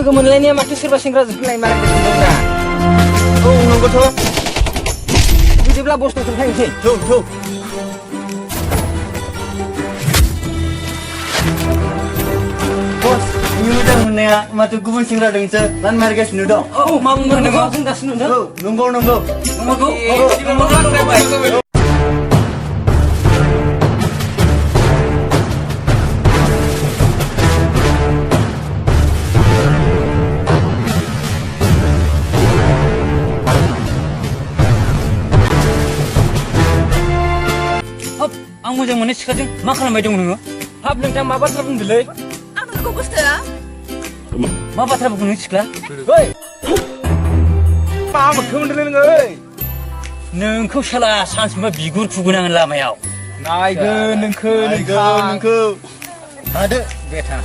लोगो मोनलायनाया माथो सोरबा सेंग्राजों फैलाय मारगासिनो दं दा औ नंगौथ' बिदिब्ला बस्थाखौ थांसै थौ बस नि मोजां मोननाया माथो गुबुन सेंग्राजोंसो लान मारगासिनो दं औ मा बुंनो नोंखौ बुंगासिनो दं औ नंगौ नंगौ आं मोजां मोननाय सिख्लाजों मा खालामबाय दं नोङो? हाब नोंथां मा बाथ्रा बुंदोलै आं नोंखौ गोसोथोआ मा बाथ्रा बुंदों नों सिख्ला? ओइ मा मोनखो मोनदोंलै नोङो ओइ नोंखौ साला सानसेबा बिगुर खुगोन आं लामायाव नायगोन नोंखो नोंखौ थादो बेथा